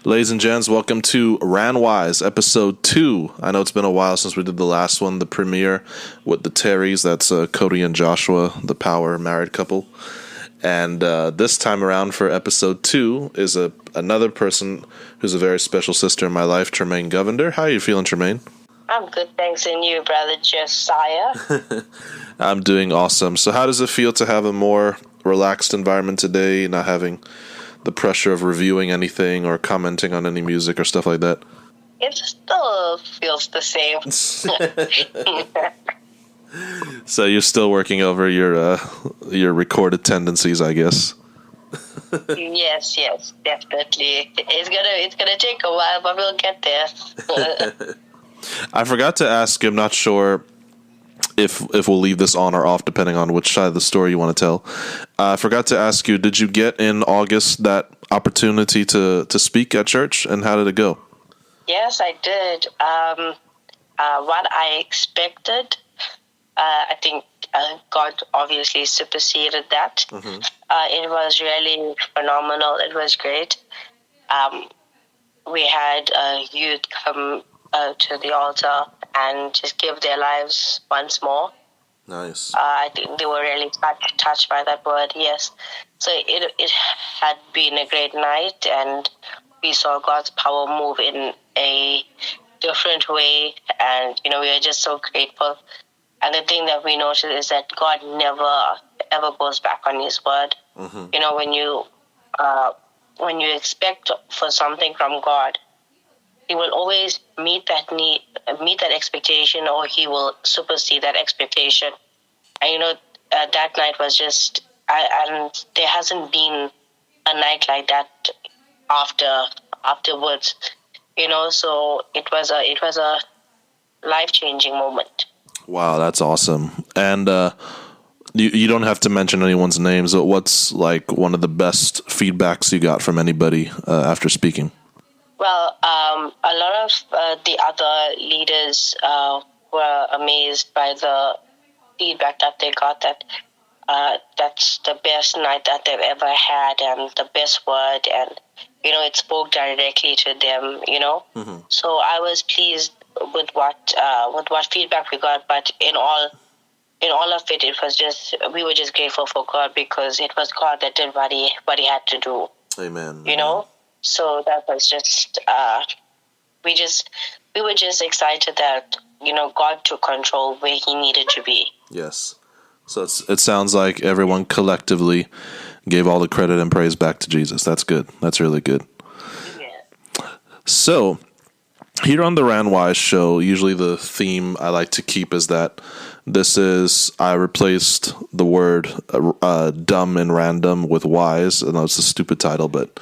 Ladies and gents, welcome to Ranwise, episode 2. I know it's been a while since we did the last one, the premiere with the Terrys. That's Cody and Joshua, the power married couple. And this time around for episode 2 is another person who's a very special sister in my life, Tremaine Govender. How are you feeling, Tremaine? I'm good, thanks, and you, brother Josiah? I'm doing awesome. So how does it feel to have a more relaxed environment today, not having the pressure of reviewing anything or commenting on any music or stuff like that? It still feels the same. So you're still working over your recorded tendencies, I guess. Yes, definitely. It's gonna take a while, but we'll get there. I forgot to ask. I'm not sure if we'll leave this on or off, depending on which side of the story you want to tell. I forgot to ask you, did you get in August that opportunity to speak at church, and how did it go? Yes, I did. What I expected, I think God obviously superseded that. Mm-hmm. It was really phenomenal. It was great. We had youth come to the altar and just give their lives once more. Nice. I think they were really touched by that word, yes. So it had been a great night, and we saw God's power move in a different way, and, we are just so grateful. And the thing that we noticed is that God never, ever goes back on his word. Mm-hmm. When you expect for something from God, he will always meet that need, meet that expectation, or he will supersede that expectation. And that night was just, and there hasn't been a night like that afterwards. So it was a life-changing moment. Wow, that's awesome. And you don't have to mention anyone's names, but what's like one of the best feedbacks you got from anybody after speaking? Well, a lot of the other leaders were amazed by the feedback that they got, that that's the best night that they've ever had, and the best word, and, it spoke directly to them, Mm-hmm. So I was pleased with what feedback we got, but in all of it, it was just, we were just grateful for God, because it was God that did what he had to do. Amen. Amen. So that was just, we were just excited that, God took control where he needed to be. Yes. So it sounds like everyone collectively gave all the credit and praise back to Jesus. That's good. That's really good. Yeah. So here on the Ranwise show, usually the theme I like to keep is that I replaced the word dumb and random with wise. I know it's a stupid title, but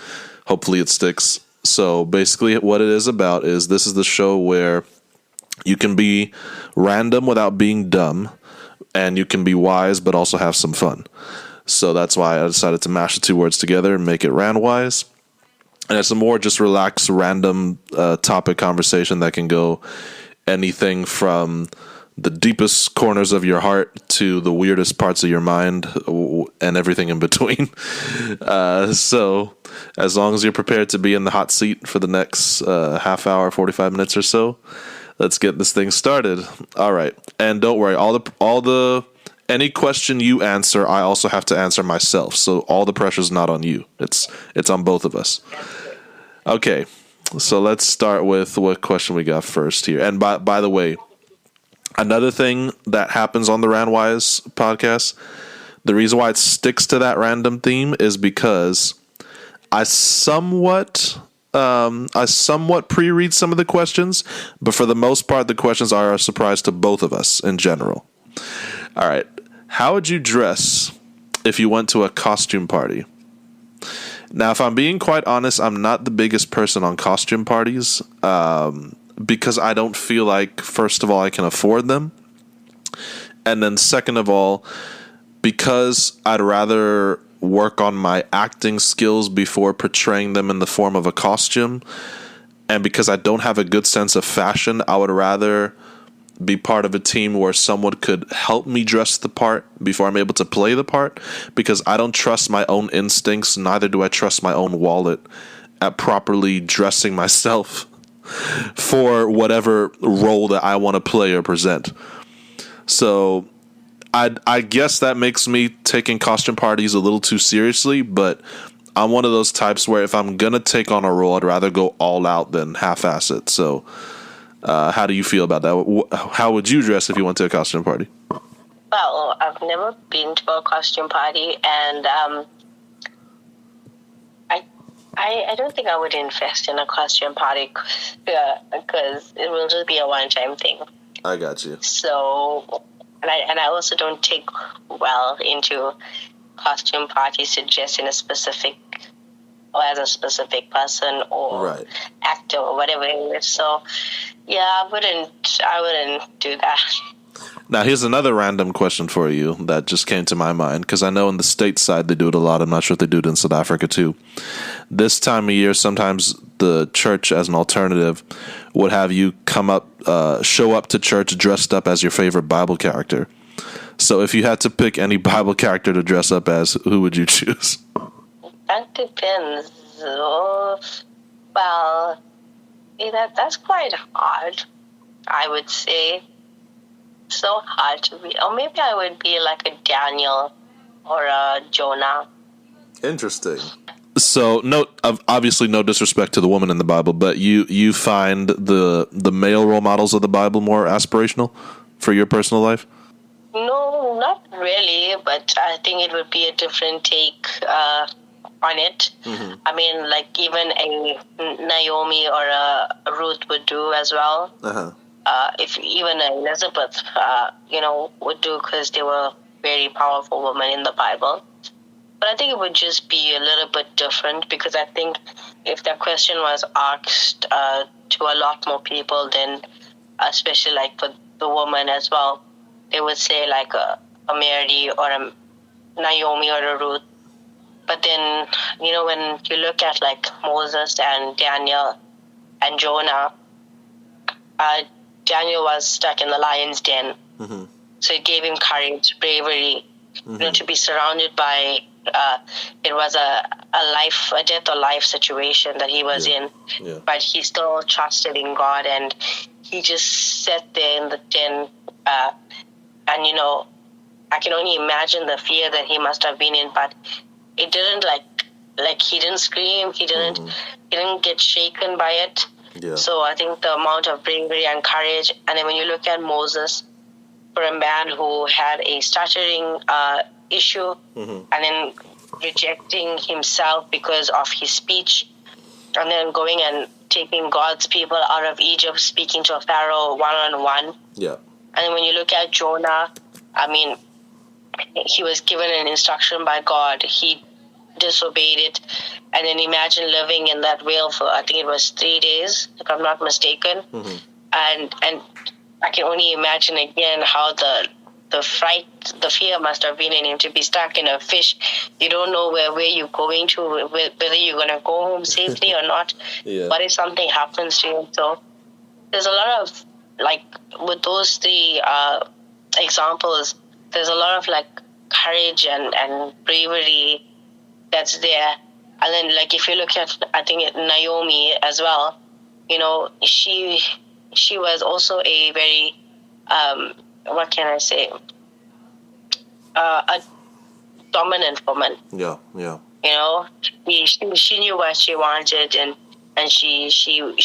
hopefully it sticks. So basically what it is about is this is the show where you can be random without being dumb, and you can be wise but also have some fun. So that's why I decided to mash the two words together and make it Ranwise. And it's a more just relaxed, random topic conversation that can go anything from the deepest corners of your heart to the weirdest parts of your mind and everything in between. So as long as you're prepared to be in the hot seat for the next half hour, 45 minutes or so, let's get this thing started. All right. And don't worry, any question you answer, I also have to answer myself. So all the pressure's not on you. It's on both of us. Okay. So let's start with what question we got first here. And by the way, another thing that happens on the Ranwise podcast, the reason why it sticks to that random theme is because I somewhat pre-read some of the questions, but for the most part, the questions are a surprise to both of us in general. All right. How would you dress if you went to a costume party? Now, if I'm being quite honest, I'm not the biggest person on costume parties, because I don't feel like, first of all, I can afford them. And then second of all, because I'd rather work on my acting skills before portraying them in the form of a costume, and because I don't have a good sense of fashion, I would rather be part of a team where someone could help me dress the part before I'm able to play the part, because I don't trust my own instincts, neither do I trust my own wallet, at properly dressing myself for whatever role that I want to play or present. So I guess that makes me taking costume parties a little too seriously, but I'm one of those types where if I'm going to take on a role, I'd rather go all out than half-ass it. So how do you feel about that? How would you dress if you went to a costume party? Well, I've never been to a costume party, and I don't think I would invest in a costume party because it will just be a one-time thing. I got you. So, and I also don't take well into costume parties to dress in a specific or as a specific person or actor or whatever it is. So, yeah, I wouldn't do that. Now, here's another random question for you that just came to my mind, because I know in the States side they do it a lot. I'm not sure if they do it in South Africa too. This time of year, sometimes the church, as an alternative, would have you show up to church dressed up as your favorite Bible character. So if you had to pick any Bible character to dress up as, who would you choose? That depends. Well, that's quite hard, I would say. So hard to be, or maybe I would be like a Daniel or a Jonah. Interesting. So, obviously, no disrespect to the woman in the Bible, but you find the male role models of the Bible more aspirational for your personal life? No, not really, but I think it would be a different take on it. Mm-hmm. I mean, like even a Naomi or a Ruth would do as well. Uh-huh. If even Elizabeth, would do, because they were very powerful women in the Bible. But I think it would just be a little bit different, because I think if that question was asked to a lot more people, then especially like for the woman as well, they would say like a Mary or a Naomi or a Ruth. But then, when you look at like Moses and Daniel and Jonah, Daniel was stuck in the lion's den. Mm-hmm. So it gave him courage, bravery, mm-hmm. To be surrounded by, it was a death or life situation that he was in. Yeah. But he still trusted in God, and he just sat there in the den. And, I can only imagine the fear that he must have been in, but it didn't like he didn't scream, he didn't get shaken by it. Yeah. So I think the amount of bravery and courage, and then when you look at Moses, for a man who had a stuttering issue, mm-hmm. and then rejecting himself because of his speech, and then going and taking God's people out of Egypt, speaking to a Pharaoh one-on-one. Yeah. And then when you look at Jonah, I mean, he was given an instruction by God. He disobeyed it, and then imagine living in that whale for, I think it was 3 days, if I'm not mistaken. Mm-hmm. And I can only imagine again how the fright, the fear must have been in him to be stuck in a fish. You don't know where you're going to, whether you're going to go home safely or not. Yeah. What if something happens to you? So there's a lot of, like, with those three examples, there's a lot of like courage and bravery that's there. And then, like, if you look at, I think, Naomi as well, she was also a very, what can I say, a dominant woman. Yeah, yeah. She knew what she wanted, and she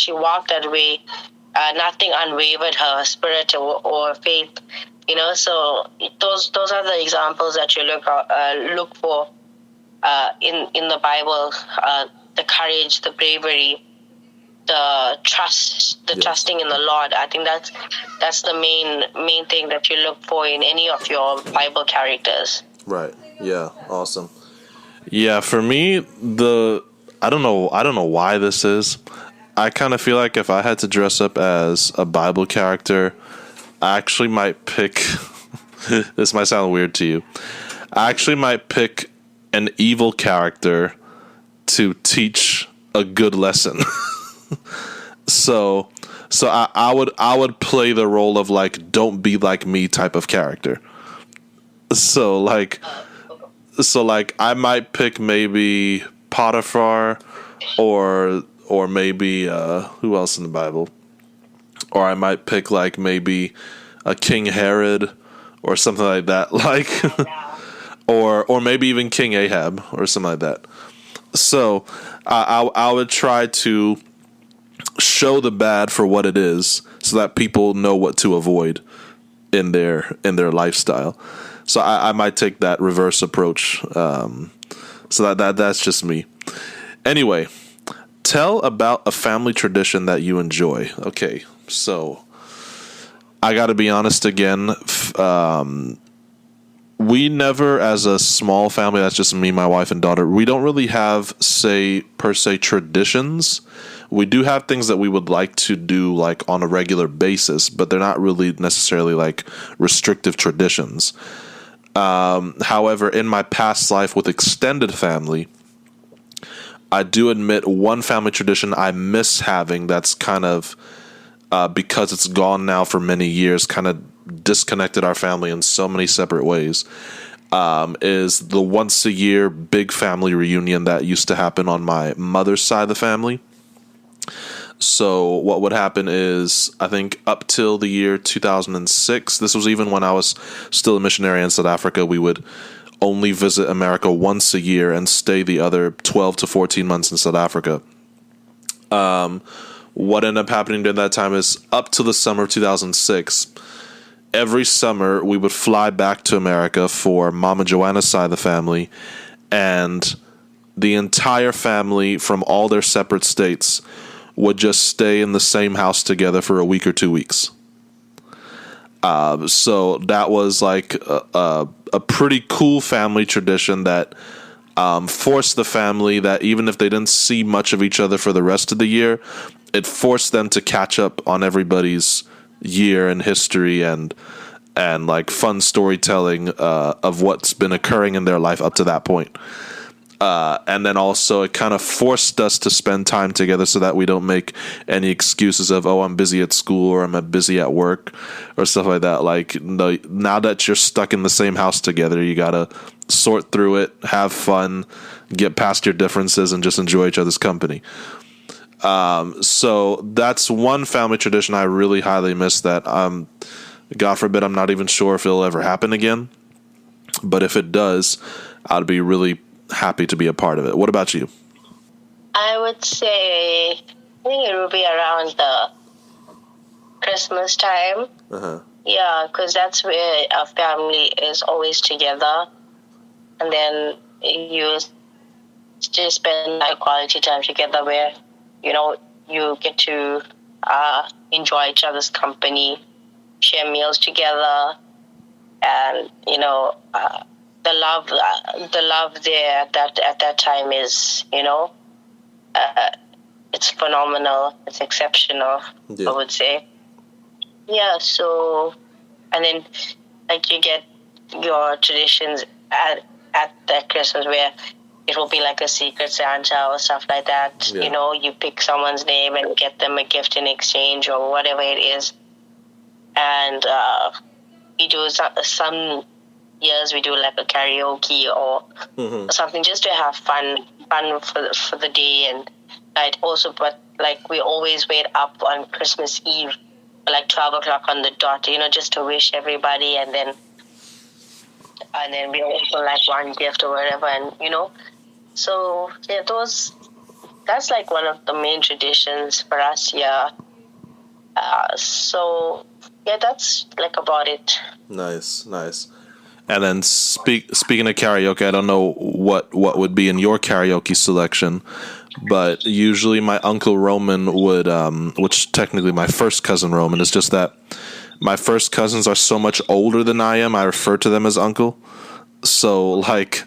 walked that way. Nothing unwavered her spirit or faith. So those are the examples that you look for. In the Bible, the courage, the bravery, the trust, the trusting in the Lord. I think that's the main thing that you look for in any of your Bible characters. Right. Yeah. Awesome. Yeah. For me, I don't know why this is. I kind of feel like if I had to dress up as a Bible character, I actually might pick. This might sound weird to you. I actually might pick an evil character to teach a good lesson. So I would play the role of like, don't be like me type of character. So like I might pick maybe Potiphar or maybe who else in the Bible? Or I might pick like maybe a King Herod or something like that, like, or maybe even King Ahab or something like that. So I would try to show the bad for what it is, so that people know what to avoid in their lifestyle. So I might take that reverse approach. So that's just me. Anyway, tell about a family tradition that you enjoy. Okay, so I got to be honest again. We never, as a small family, that's just me, my wife, and daughter, we don't really have, per se, traditions. We do have things that we would like to do, like, on a regular basis, but they're not really necessarily, like, restrictive traditions. However, in my past life with extended family, I do admit one family tradition I miss having that's kind of, because it's gone now for many years, kind of disconnected our family in so many separate ways, is the once a year big family reunion that used to happen on my mother's side of the family. So what would happen is, I think up till the year 2006, this was even when I was still a missionary in South Africa, we would only visit America once a year and stay the other 12 to 14 months in South Africa. What ended up happening during that time is, up to the summer of 2006, every summer we would fly back to America for Mama Joanna's side of the family, and the entire family from all their separate states would just stay in the same house together for a week or 2 weeks. So that was like a pretty cool family tradition that forced the family that even if they didn't see much of each other for the rest of the year, it forced them to catch up on everybody's year and history and like fun storytelling of what's been occurring in their life up to that point. And then also it kind of forced us to spend time together so that we don't make any excuses of, oh, I'm busy at school or I'm busy at work or stuff like that. Like, no, now that you're stuck in the same house together, you got to sort through it, have fun, get past your differences, and just enjoy each other's company. So that's one family tradition I really highly miss that, God forbid, I'm not even sure if it'll ever happen again. But if it does, I'd be really happy to be a part of it. What about you? I would say, I think it will be around the Christmas time. Uh-huh. Yeah, because that's where our family is always together. And then you just spend like quality time together where, you get to enjoy each other's company, share meals together, and, the love there that at that time is, it's phenomenal. It's exceptional, yeah. I would say. Yeah. So, and then like you get your traditions at that Christmas where it will be like a secret Santa or stuff like that. Yeah. You pick someone's name and get them a gift in exchange or whatever it is. And we do some years we do like a karaoke or something just to have fun for the day and night also. But like we always wait up on Christmas Eve, like 12 o'clock on the dot, just to wish everybody, and then we open like one gift or whatever, and so yeah, that's like one of the main traditions for us here. So yeah, that's like about it. Nice. And then speaking of karaoke, I don't know what would be in your karaoke selection, but usually my Uncle Roman would, which technically my first cousin Roman, is just that my first cousins are so much older than I am, I refer to them as uncle. So like,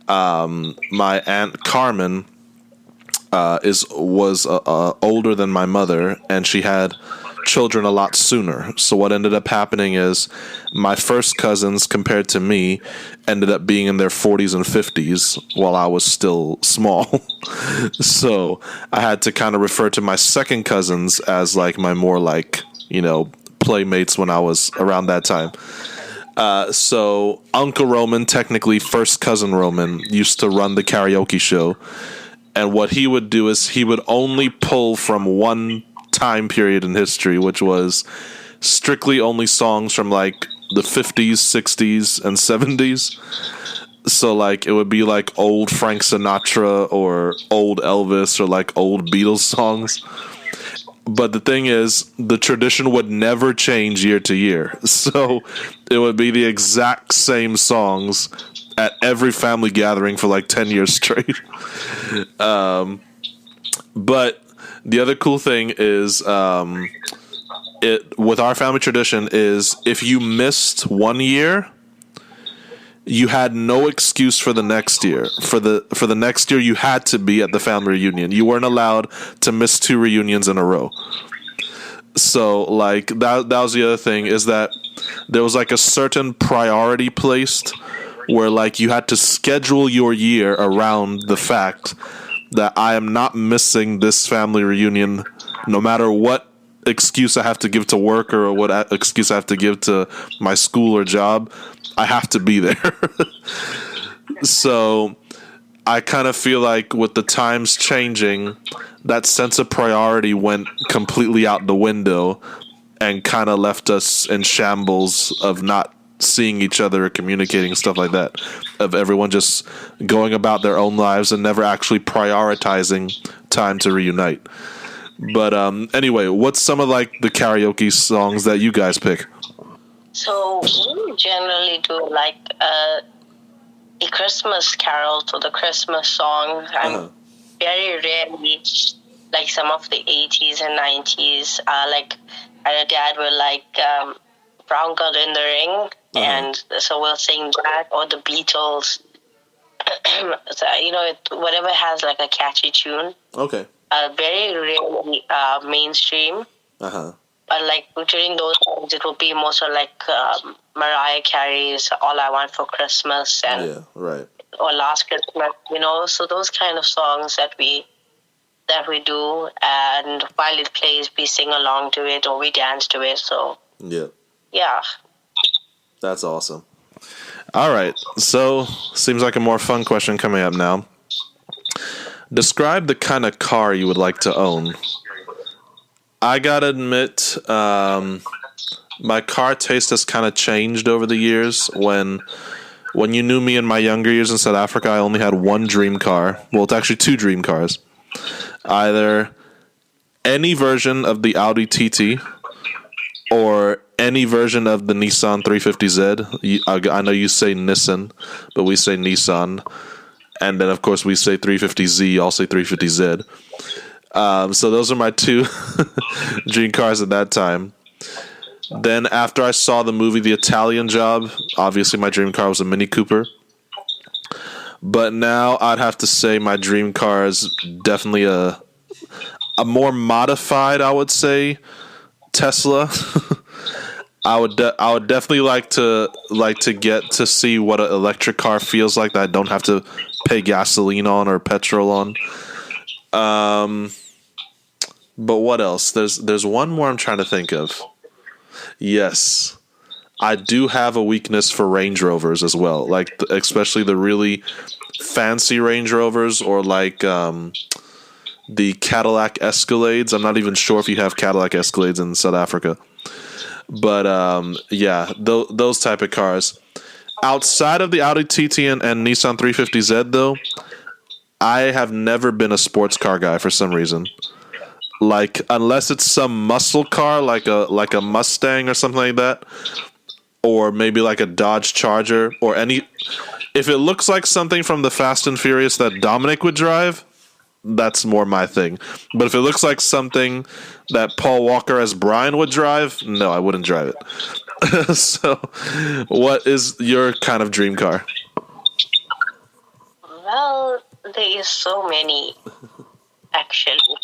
my Aunt Carmen was older than my mother, and she had children a lot sooner. So what ended up happening is my first cousins, compared to me, ended up being in their 40s and 50s while I was still small. So I had to kind of refer to my second cousins as like my more like, playmates when I was around that time. So Uncle Roman, technically first cousin Roman, used to run the karaoke show. And what he would do is he would only pull from one time period in history, which was strictly only songs from like the 50s, 60s, and 70s. So like it would be like old Frank Sinatra or old Elvis or like old Beatles songs. But the thing is, the tradition would never change year to year. So it would be the exact same songs at every family gathering for like 10 years straight. But the other cool thing is, it with our family tradition is if you missed one year, you had no excuse for the next year. For the next year, you had to be at the family reunion. You weren't allowed to miss 2 reunions in a row. So, like, that was the other thing, is that there was, like, a certain priority placed where, like, you had to schedule your year around the fact that I am not missing this family reunion no matter what excuse I have to give to work or what excuse I have to give to my school or job. I have to be there. So I kind of feel like with the times changing, that sense of priority went completely out the window and kind of left us in shambles of not seeing each other or communicating, stuff like that, of everyone just going about their own lives and never actually prioritizing time to reunite. But anyway, what's some of like the karaoke songs that you guys pick? So we generally do like a Christmas carol to the Christmas song. I'm very rarely like some of the 80s and 90s. Like my dad will like Brown Girl in the Ring, and so we'll sing that, or the Beatles. So, whatever has like a catchy tune. Okay. Very rarely mainstream. But like during those times, it will be more so like Mariah Carey's "All I Want for Christmas" and or "Last Christmas," So those kind of songs that we do, and while it plays, we sing along to it or we dance to it. So yeah, that's awesome. All right, so seems like a more fun question coming up now. Describe the kind of car you would like to own. I gotta admit, my car taste has kind of changed over the years. When you knew me in my younger years in South Africa, I only had one dream car. Well, it's actually 2 dream cars. Either any version of the Audi TT or any version of the Nissan 350Z. I know you say Nissan, but we say Nissan. And then, of course, we say 350Z, I'll say 350Z. So those are my 2 dream cars at that time. Then after I saw the movie The Italian Job, obviously my dream car was a Mini Cooper. But now I'd have to say my dream car is definitely a more modified, I would say, Tesla. I would definitely like to get to see what an electric car feels like that I don't have to pay gasoline on or petrol on. But what else? There's one more I'm trying to think of. Yes, I do have a weakness for Range Rovers as well, like especially the really fancy Range Rovers, or like the Cadillac Escalades. I'm not even sure if you have Cadillac Escalades in South Africa, but those type of cars. Outside of the Audi TT and Nissan 350Z, though, I have never been a sports car guy for some reason. Like, unless it's some muscle car, like a Mustang or something like that, or maybe like a Dodge Charger, or any. If it looks like something from the Fast and Furious that Dominic would drive, that's more my thing. But if it looks like something that Paul Walker as Brian would drive, no, I wouldn't drive it. So, what is your kind of dream car? Well, there is so many, actually.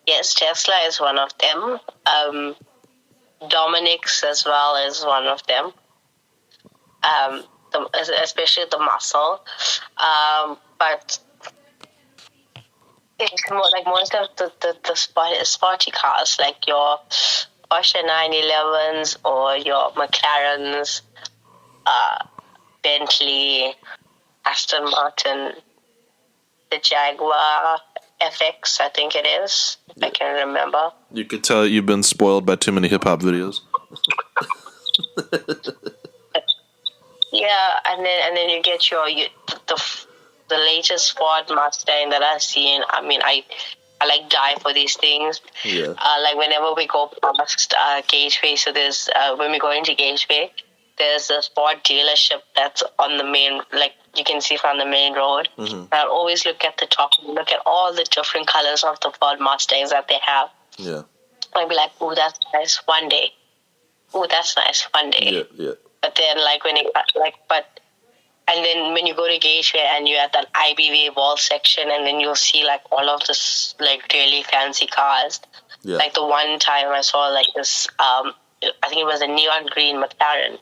Yes, Tesla is one of them. Dominic's as well is one of them. Especially the muscle. But it's more like most of the sporty cars, like your Porsche 911s or your McLarens, Bentley, Aston Martin. the Jaguar FX, I think it is. I can remember. You could tell you've been spoiled by too many hip-hop videos. Yeah, and then you get the latest Ford Mustang that I've seen. I mean, I like die for these things. Yeah. Like whenever we go past Gateway, so there's when we go into Gateway, there's this Ford dealership that's on the main, like you can see from the main road. Mm-hmm. I'll always look at the top and look at all the different colors of the Ford Mustangs that they have. Yeah. I'd be like, "Ooh, that's nice one day. Ooh, that's nice one day." Yeah. But then, and then when you go to Gateway and you're at that IBV wall section, and then you'll see like all of this like really fancy cars. Yeah. Like the one time I saw like this, I think it was a neon green McLaren,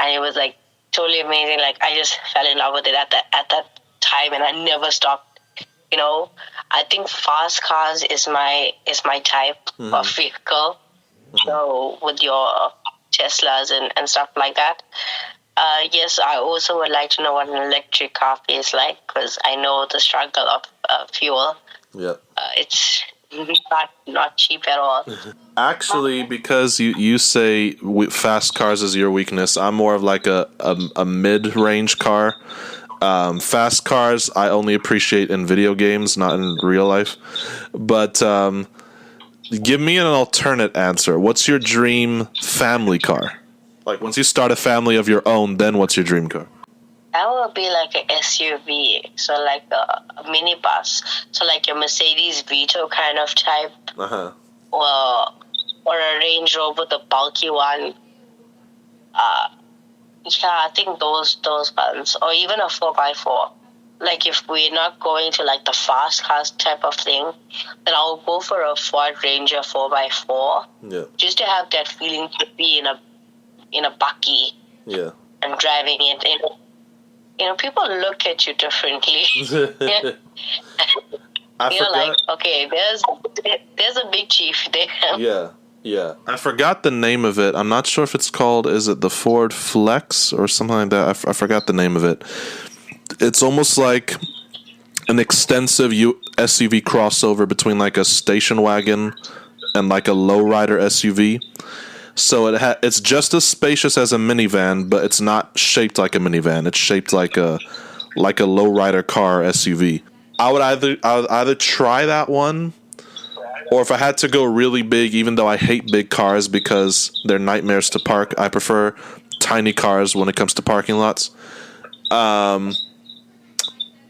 and it was like totally amazing. Like I just fell in love with it at that time, and I never stopped. You know, I think fast cars is my type of vehicle. So with your Teslas and stuff like that. Yes, I also would like to know what an electric car feels like, because I know the struggle of fuel. Yeah. It's not cheap at all. Actually, because you say fast cars is your weakness, I'm more of like a mid-range car. Fast cars I only appreciate in video games, not in real life. But give me an alternate answer. What's your dream family car? Like, once you start a family of your own, then what's your dream car? That would be like an SUV, so like a minibus, so like your Mercedes Vito kind of type, or a Range Rover, the bulky one. Yeah, I think those ones, or even a 4x4. Like if we're not going to like the fast cars type of thing, then I'll go for a Ford Ranger 4x4. Yeah. Just to have that feeling to be in a bucky. Yeah. And driving it. You know, people look at you differently. I forgot. Like, okay, there's a big chief there. Yeah. I forgot the name of it. I'm not sure if it's called, is it the Ford Flex or something like that? I forgot the name of it. It's almost like an extensive SUV crossover between like a station wagon and like a lowrider SUV. So it's just as spacious as a minivan, but it's not shaped like a minivan. It's shaped like a lowrider car SUV. I would either try that one, or if I had to go really big, even though I hate big cars because they're nightmares to park, I prefer tiny cars when it comes to parking lots.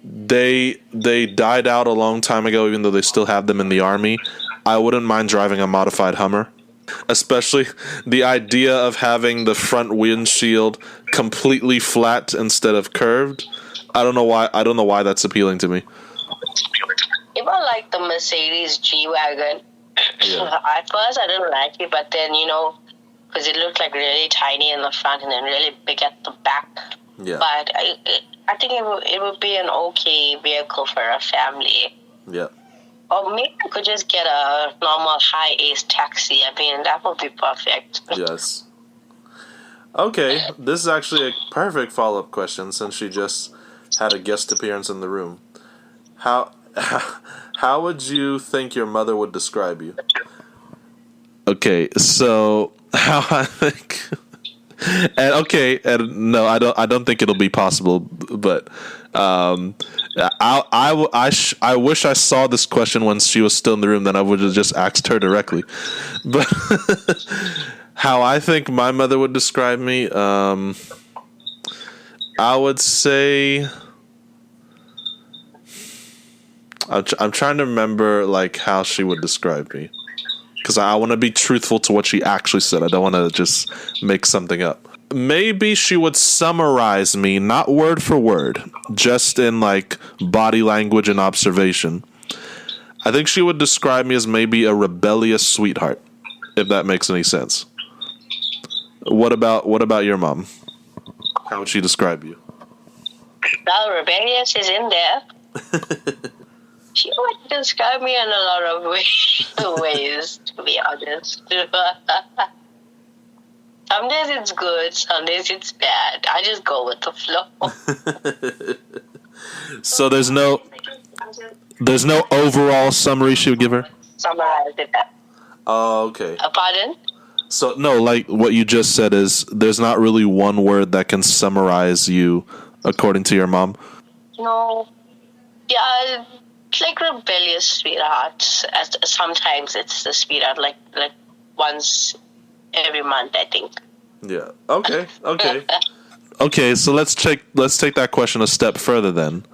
They died out a long time ago, even though they still have them in the army. I wouldn't mind driving a modified Hummer. Especially the idea of having the front windshield completely flat instead of curved. I don't know why that's appealing to me. Even like the Mercedes G-Wagon. Yeah. At first I didn't like it, but then, because it looked like really tiny in the front and then really big at the back. Yeah. But I think it would be an okay vehicle for a family. Yeah. Or maybe I could just get a normal high-ace taxi. I mean, that would be perfect. Yes. Okay, this is actually a perfect follow-up question since she just had a guest appearance in the room. How would you think your mother would describe you? Okay, so how I think, and no, I don't think it'll be possible, but I wish I saw this question when she was still in the room. Then I would have just asked her directly. But how I think my mother would describe me, I would say, I'm trying to remember like how she would describe me, because I want to be truthful to what she actually said. I don't want to just make something up. Maybe she would summarize me, not word for word, just in like body language and observation. I think she would describe me as maybe a rebellious sweetheart, if that makes any sense. What about your mom? How would she describe you? Well, rebellious is in there. She would describe me in a lot of ways, to be honest. Some days it's good, some days it's bad. I just go with the flow. So there's no overall summary she would give her? Summarize it. Oh, okay. Pardon? So, no, like what you just said is there's not really one word that can summarize you according to your mom? No. Yeah, it's like rebellious sweetheart. Sometimes it's the sweetheart, like once every month, I think. Yeah. Okay. Okay, so let's take that question a step further then.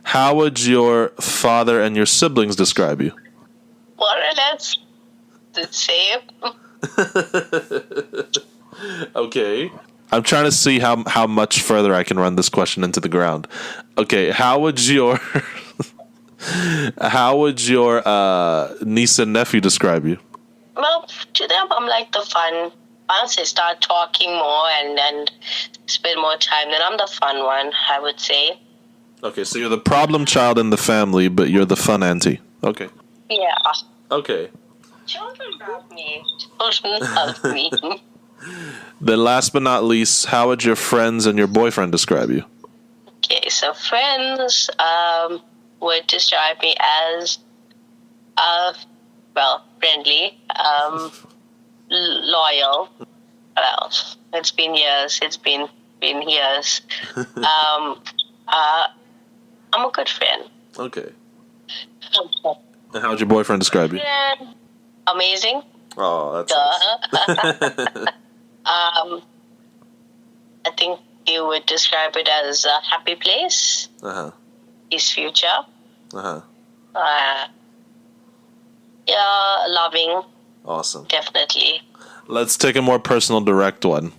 How would your father and your siblings describe you? More or less the same. Okay. I'm trying to see how much further I can run this question into the ground. Okay, how would your niece and nephew describe you? Well, to them, I'm like the fun. Once they start talking more and spend more time, then I'm the fun one, I would say. Okay, so you're the problem child in the family, but you're the fun auntie. Okay. Yeah. Okay. Children love me. Children love me. Then last but not least, how would your friends and your boyfriend describe you? Okay, so friends would describe me as, friendly, loyal. What else? It's been years. I'm a good friend. Okay. And how would your boyfriend describe you? Yeah, amazing. Oh, that's nice. I think you would describe it as a happy place. His future. Yeah, loving. Awesome. Definitely. Let's take a more personal, direct one.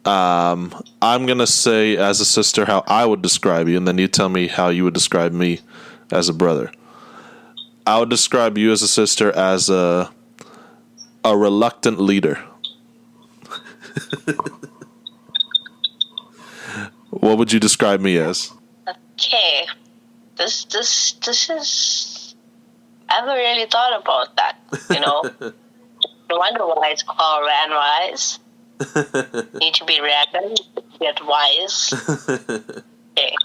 I'm going to say as a sister how I would describe you, and then you tell me how you would describe me as a brother. I would describe you as a sister as a reluctant leader. What would you describe me as? Okay. This is... I haven't really thought about that, No wonder why it's called Ranwise. Need to be random, get wise. Okay.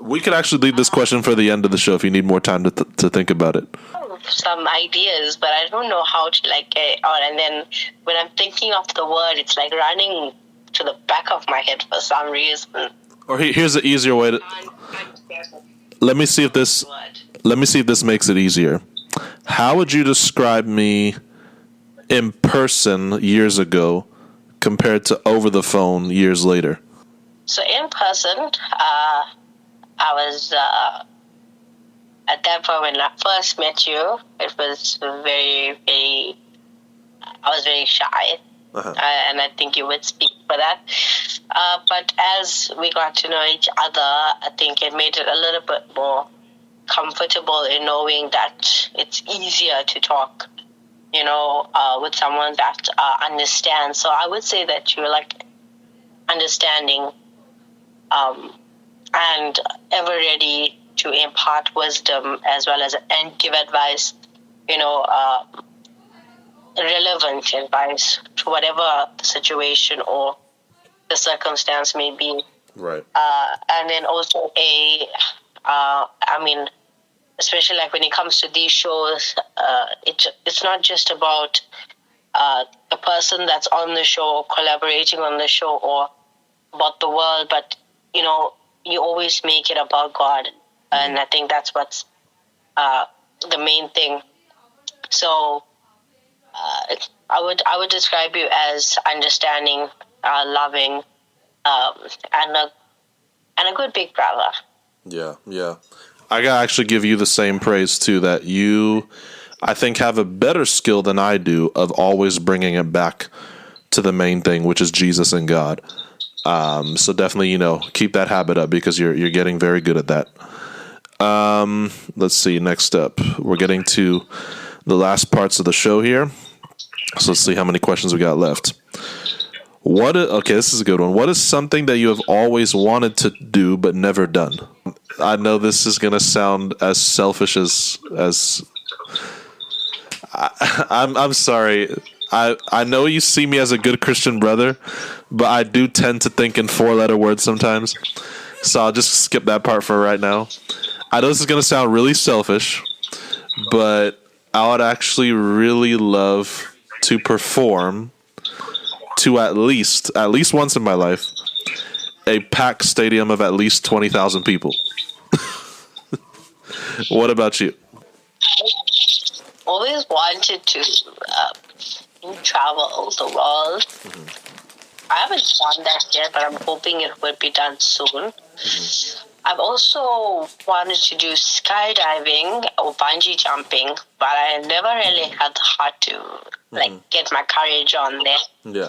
We could actually leave this question for the end of the show if you need more time to think about it. Some ideas, but I don't know how to and then when I'm thinking of the word, it's like running to the back of my head for some reason. Or here's the easier way to... Let me see if this makes it easier. How would you describe me in person years ago compared to over the phone years later? So in person, I was at that point when I first met you. It was very, very. I was very shy, and I think you would speak for that. But as we got to know each other, I think it made it a little bit more comfortable in knowing that it's easier to talk, with someone that understands. So I would say that you're like understanding, and ever ready to impart wisdom as well as and give advice, relevant advice to whatever the situation or the circumstance may be. Right. And then also especially like when it comes to these shows, it's not just about the person that's on the show, collaborating on the show, or about the world, but you always make it about God, and I think that's what's the main thing. So I would describe you as understanding, loving, and a good big brother. Yeah. I gotta actually give you the same praise too. That you, I think, have a better skill than I do of always bringing it back to the main thing, which is Jesus and God. So definitely, keep that habit up because you're getting very good at that. Let's see. Next up, we're getting to the last parts of the show here. So let's see how many questions we got left. Okay, this is a good one. What is something that you have always wanted to do but never done? I know this is going to sound as selfish as I'm sorry. I know you see me as a good Christian brother, but I do tend to think in 4-letter words sometimes. So I'll just skip that part for right now. I know this is going to sound really selfish, but I would actually really love to perform to at least once in my life, a packed stadium of at least 20,000 people. What about you? Always wanted to travel the world. I haven't done that yet, but I'm hoping it will be done soon. I've also wanted to do skydiving or bungee jumping, but I never really had the heart to get my courage on there. Yeah.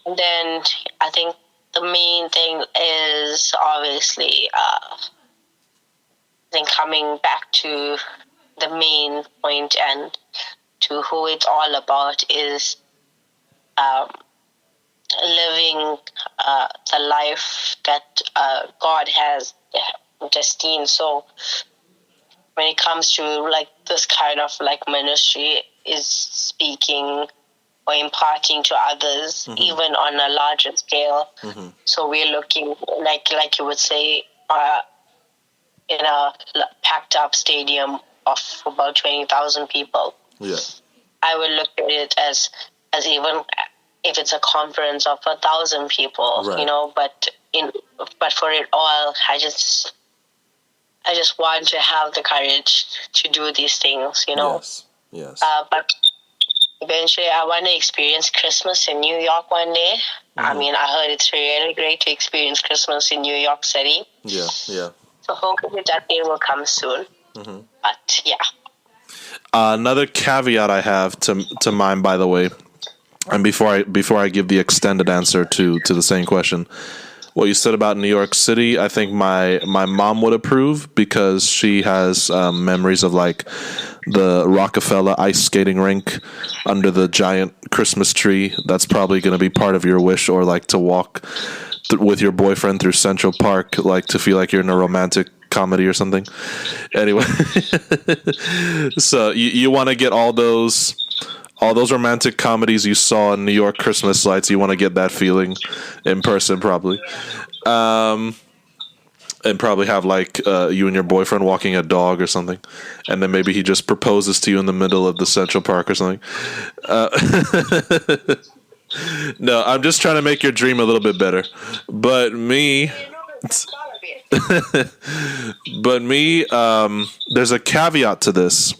And then I think the main thing is obviously, I think coming back to the main point and to who it's all about is living the life that God has destined. So when it comes to like this kind of like ministry is speaking or imparting to others, even on a larger scale. So we're looking like you would say in a packed up stadium of about 20,000 people. Yeah. I would look at it as even if it's a conference of 1,000 people, right. you know, but for it all, I just want to have the courage to do these things, you know. Yes. But eventually, I want to experience Christmas in New York one day. I mean, I heard it's really great to experience Christmas in New York City. Yeah. So hopefully that day will come soon. But yeah. Another caveat I have to mine, by the way, and before I give the extended answer to the same question, what you said about New York City, I think my mom would approve because she has memories of like the Rockefeller ice skating rink under the giant Christmas tree. That's probably going to be part of your wish, or like to walk with your boyfriend through Central Park, like to feel like you're in a romantic comedy or something. Anyway, so you want to get all those romantic comedies you saw in New York Christmas lights. You want to get that feeling in person, probably. And probably have like you and your boyfriend walking a dog or something, and then maybe he just proposes to you in the middle of the Central Park or something. No, I'm just trying to make your dream a little bit better. But me, there's a caveat to this.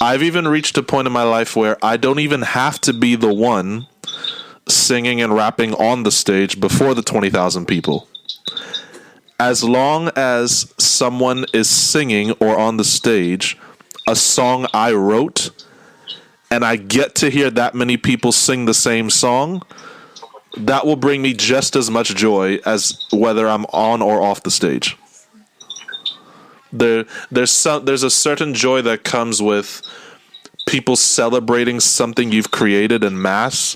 I've even reached a point in my life where I don't even have to be the one singing and rapping on the stage before the 20,000 people. As long as someone is singing or on the stage a song I wrote, and I get to hear that many people sing the same song, that will bring me just as much joy as whether I'm on or off the stage. There's a certain joy that comes with people celebrating something you've created en masse,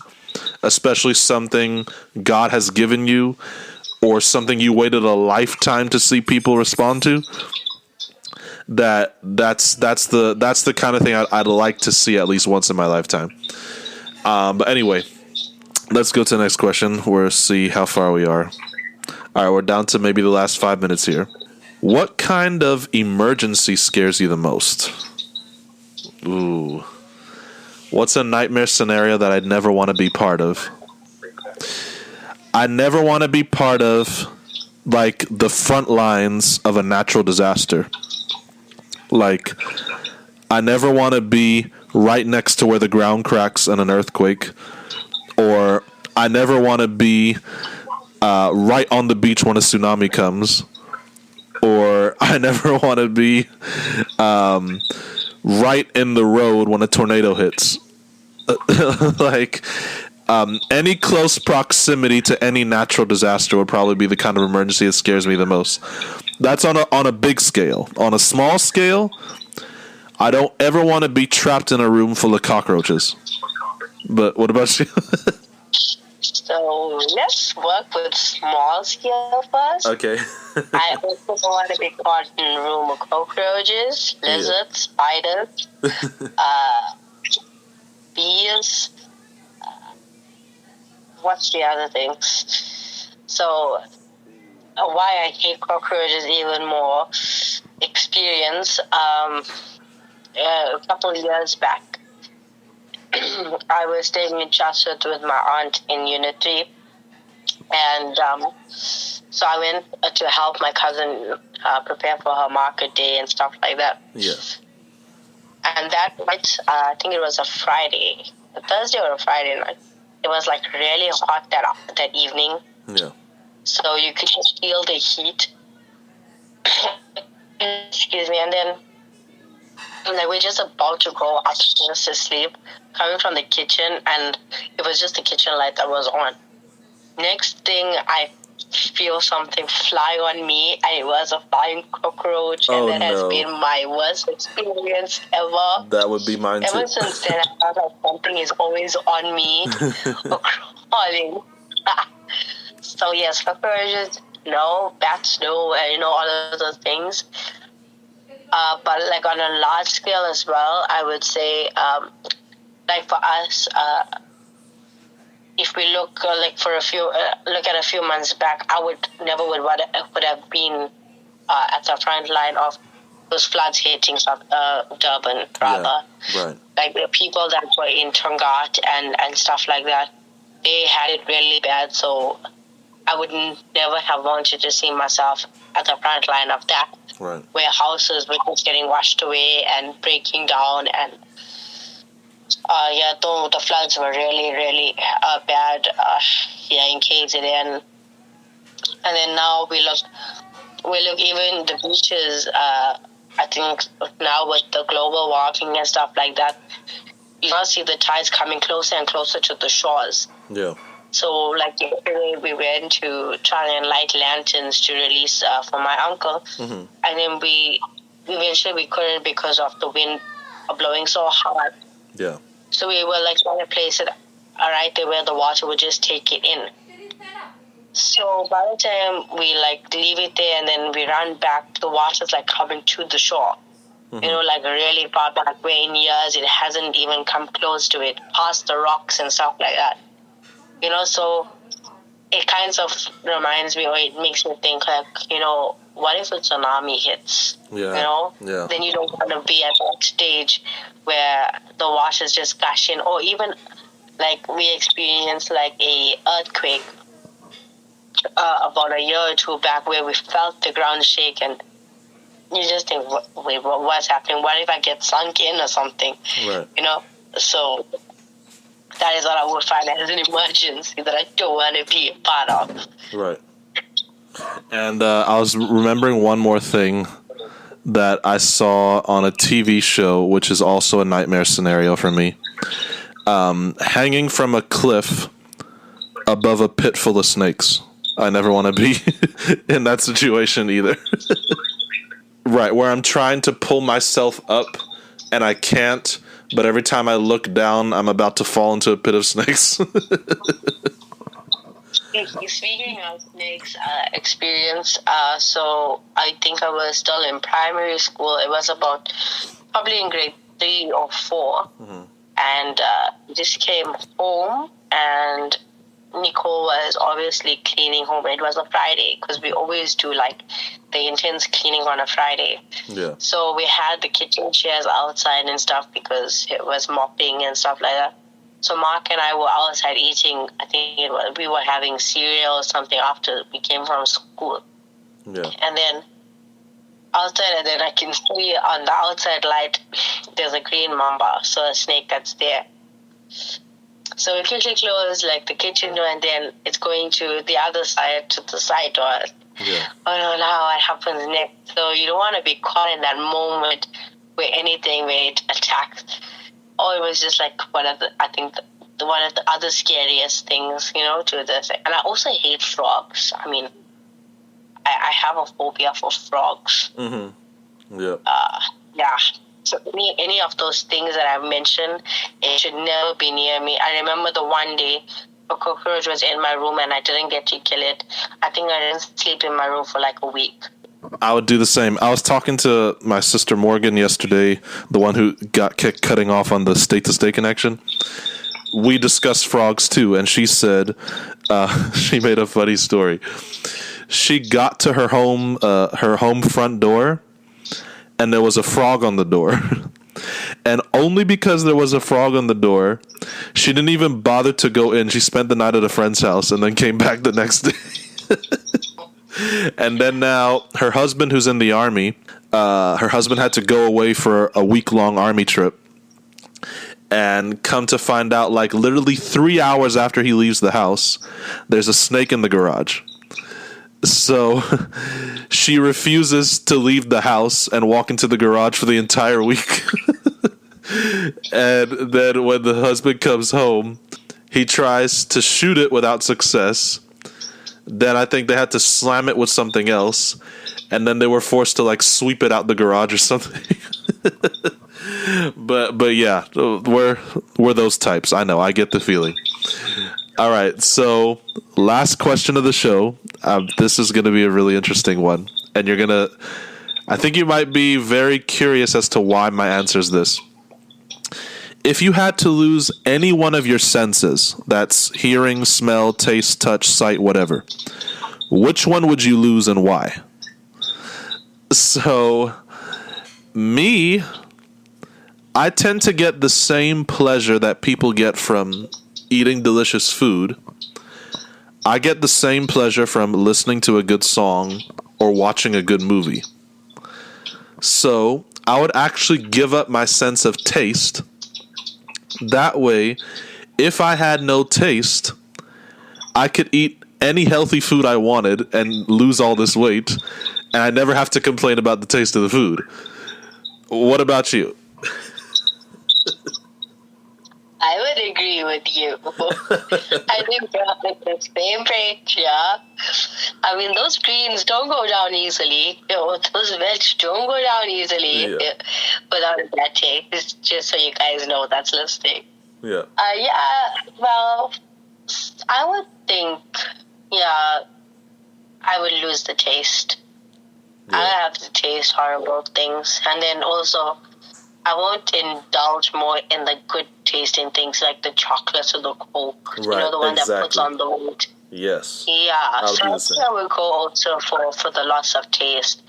especially something God has given you, or something you waited a lifetime to see people respond to. That's the kind of thing I'd like to see at least once in my lifetime. But anyway, let's go to the next question. We'll see how far we are. All right, we're down to maybe the last 5 minutes here. What kind of emergency scares you the most? Ooh. What's a nightmare scenario that I'd never want to be part of? I never want to be part of, like, the front lines of a natural disaster. Like, I never want to be right next to where the ground cracks in an earthquake. Or I never want to be right on the beach when a tsunami comes. Or I never want to be right in the road when a tornado hits. Like, any close proximity to any natural disaster would probably be the kind of emergency that scares me the most. That's on a big scale. On a small scale, I don't ever want to be trapped in a room full of cockroaches. But what about you? So let's work with small scale first. Okay. I also don't want to be caught in a room of cockroaches, lizards, spiders, bees. What's the other things? So why I hate cockroaches even more experience. A couple of years back, I was staying in Chatsworth with my aunt in Unit 3, and so I went to help my cousin prepare for her market day and stuff like that. Yeah. And that night, I think it was a Friday, a Thursday or a Friday night. It was like really hot that evening. Yeah. So you could just feel the heat. Excuse me. And then like we're just about to go upstairs to sleep, coming from the kitchen, and it was just the kitchen light that was on. Next thing, I feel something fly on me, and it was a flying cockroach, and that has been my worst experience ever. That would be mine too. Ever since then, I felt like something is always on me or crawling. So yes, cockroaches, no. Bats, no. All of those things. But like on a large scale as well, I would say, like for us, if we look look at a few months back, I would have been at the front line of those floods hitting Durban, rather. Yeah, right. Like the people that were in Tongaat and stuff like that, they had it really bad. So I would never have wanted to see myself at the front line of that. Right. Where houses were just getting washed away and breaking down, and though the floods were really, really bad in KZN. And then now we look even the beaches. I think now with the global warming and stuff like that, you now see the tides coming closer and closer to the shores. Yeah. So, like yesterday, we went to try and light lanterns to release for my uncle, and then we couldn't because of the wind blowing so hard. Yeah. So we were like trying to place it right there where the water would just take it in. So by the time we like leave it there and then we run back, the water's like coming to the shore. Like really far back, where in years it hasn't even come close to it, past the rocks and stuff like that. So it kind of reminds me, or it makes me think like, what if a tsunami hits? Yeah. Then you don't want to be at that stage where the water's just gushing, or even like we experienced like a earthquake about a year or two back where we felt the ground shake, and you just think, wait, what's happening? What if I get sunk in or something? Right. So that is what I would find as an emergency that I don't want to be a part of. Right. And I was remembering one more thing that I saw on a TV show, which is also a nightmare scenario for me. Hanging from a cliff above a pit full of snakes. I never want to be in that situation either. Right, where I'm trying to pull myself up and I can't, but every time I look down, I'm about to fall into a pit of snakes. Speaking of snakes experience, so I think I was still in primary school. It was about probably in grade 3 or 4. And just came home, and Nicole was obviously cleaning home. It was a Friday because we always do like the intense cleaning on a Friday. Yeah. So we had the kitchen chairs outside and stuff because it was mopping and stuff like that. So Mark and I were outside eating. I think we were having cereal or something after we came from school. Yeah. And then outside, and then I can see on the outside light there's a green mamba, so a snake that's there. So we quickly close like the kitchen door, and then it's going to the other side, to the side door. Yeah. Oh no, now what happens next? So you don't want to be caught in that moment where it attacks. Oh, it was just like one of the other scariest things, to this. And I also hate frogs. I mean, I have a phobia for frogs. Mm-hmm. Yeah. Yeah. So any of those things that I've mentioned, it should never be near me. I remember the one day a cockroach was in my room and I didn't get to kill it. I think I didn't sleep in my room for like a week. I would do the same. I was talking to my sister Morgan yesterday, the one who got kicked cutting off on the state-to-state connection. We discussed frogs too, and she said, she made a funny story. she got to her home front door, and there was a frog on the door. And only because there was a frog on the door, she didn't even bother to go in. She spent the night at a friend's house and then came back the next day. And then now her husband, who's in the army, her husband had to go away for a week-long army trip. And come to find out, like literally 3 hours after he leaves the house, there's a snake in the garage. So she refuses to leave the house and walk into the garage for the entire week. And then when the husband comes home, he tries to shoot it without success. Then I think they had to slam it with something else. And then they were forced to like sweep it out the garage or something. But yeah, we're those types. I know. I get the feeling. All right. So last question of the show. This is going to be a really interesting one. And I think you might be very curious as to why my answer is this. If you had to lose any one of your senses, that's hearing, smell, taste, touch, sight, whatever, which one would you lose and why? So, me, I tend to get the same pleasure that people get from eating delicious food. I get the same pleasure from listening to a good song or watching a good movie. So, I would actually give up my sense of taste. That way, if I had no taste, I could eat any healthy food I wanted and lose all this weight, and I never have to complain about the taste of the food. What about you? I would agree with you. I think we're on the same page, yeah. I mean, those greens don't go down easily. Those veg don't go down easily without a bad taste. Just so you guys know that's listening. Yeah. Well, I would think, I would lose the taste. Yeah. I have to taste horrible things. And then also, I won't indulge more in the good tasting things like the chocolates or the Coke. Right, the one exactly. that puts on the weight. Yes. Yeah, so I think I would go also for the loss of taste.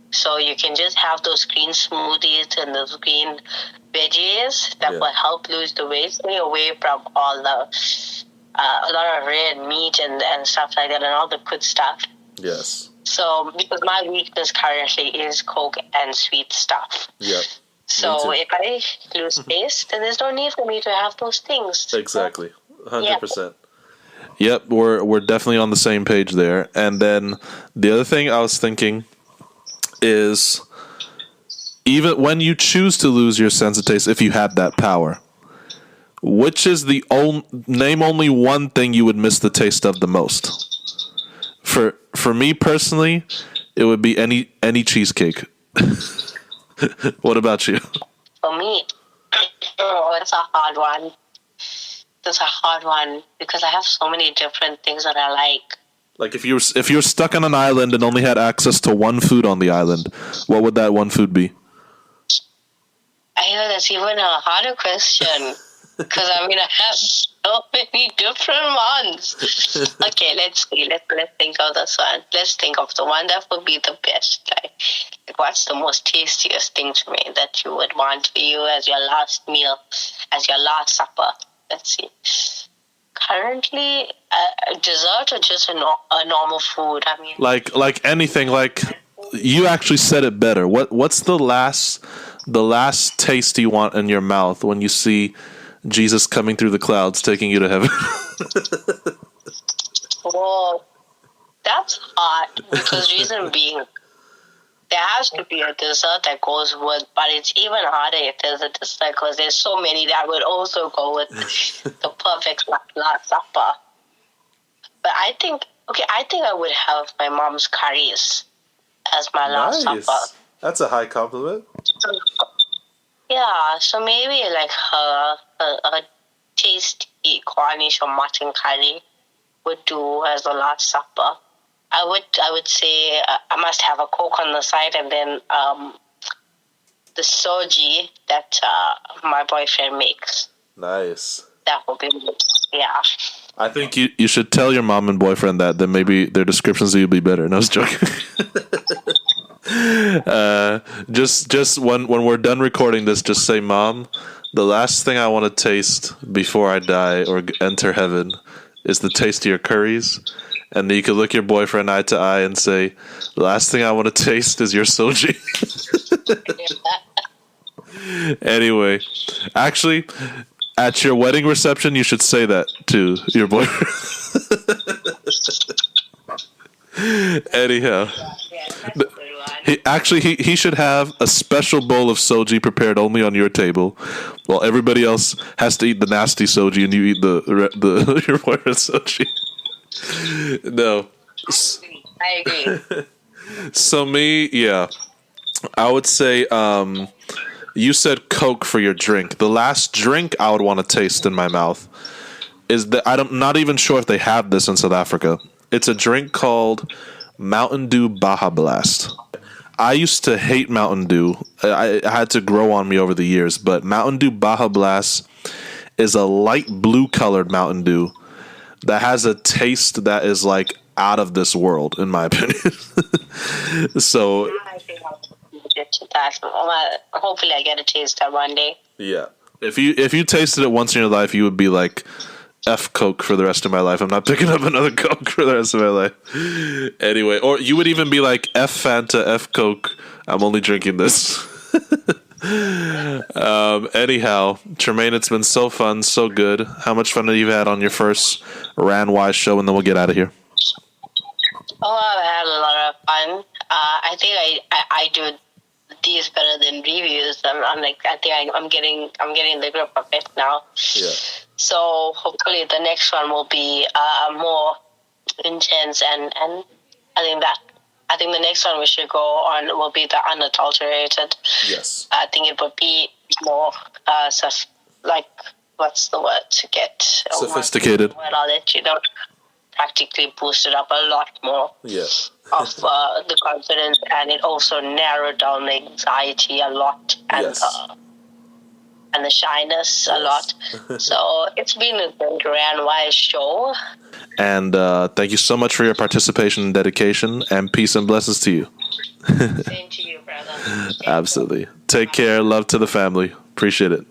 So you can just have those green smoothies and those green veggies that will help lose the weight. Stay away from all the a lot of red meat and stuff like that and all the good stuff. Yes. So because my weakness currently is Coke and sweet stuff. Yep. So if I lose taste, then there's no need for me to have those things. Exactly. 100%. Yep, we're definitely on the same page there. And then the other thing I was thinking is, even when you choose to lose your sense of taste, if you had that power, which is the name only one thing you would miss the taste of the most? For me personally, it would be any cheesecake. What about you? For me, it's a hard one. It's a hard one because I have so many different things that I like. Like if you're stuck on an island and only had access to one food on the island, what would that one food be? I know that's even a harder question because I have so many different ones. Okay, let's see. Let's think of this one. Let's think of the one that would be the best. Like what's the most tastiest thing to me that you would want for you as your last meal, as your last supper? Let's see. Currently, dessert or just a normal food? I mean, like anything. Like you actually said it better. What's the last taste you want in your mouth when you see Jesus coming through the clouds, taking you to heaven? Oh, that's hard because reason being, there has to be a dessert that goes with, but it's even harder if there's a dessert because there's so many that would also go with the perfect last supper. But I think I would have my mom's curries as my last supper. That's a high compliment. Yeah, so maybe like a tasty Cornish or mutton curry would do as the last supper. I would say I must have a Coke on the side and then the soji that my boyfriend makes. Nice. That would be, yeah. I think you should tell your mom and boyfriend that. Then maybe their descriptions of you will be better. No, I was joking. Just when we're done recording this, just say, Mom, the last thing I want to taste before I die or enter heaven is the taste of your curries. And then you can look your boyfriend eye to eye and say, the last thing I want to taste is your soji. Anyway, actually, at your wedding reception, you should say that to your boyfriend. Anyhow, he should have a special bowl of soji prepared only on your table, while everybody else has to eat the nasty soji and you eat the your boyfriend's soji. No, I agree. so me, yeah, I would say. You said Coke for your drink. The last drink I would want to taste in my mouth is that I'm not even sure if they have this in South Africa. It's a drink called Mountain Dew Baja Blast. I used to hate Mountain Dew. I had to grow on me over the years, but Mountain Dew Baja Blast is a light blue colored Mountain Dew that has a taste that is like out of this world, in my opinion. So to that. Hopefully, I get a taste that one day. yeah, if you tasted it once in your life, you would be like, F Coke for the rest of my life. I'm not picking up another Coke for the rest of my life. Anyway, or you would even be like, F Fanta, F Coke. I'm only drinking this. Anyhow, Tremaine, it's been so fun, so good. How much fun have you had on your first Ranwise show, and then we'll get out of here? Oh, I've had a lot of fun. I think I do these better than reviews. I'm like, I think I'm getting the grip of it now. Yeah. So hopefully the next one will be more intense, and I think the next one we should go on will be the unadulterated. Yes. I think it would be more like, what's the word to get? Sophisticated. Well, I'll let you know. Practically boosted up a lot more. Yeah. Of the confidence, and it also narrowed down the anxiety a lot, and yes. And the shyness a lot. So it's been a great Ranwise show. And thank you so much for your participation and dedication, and peace and blessings to you. Same to you, brother. Absolutely. Take care. Love to the family. Appreciate it.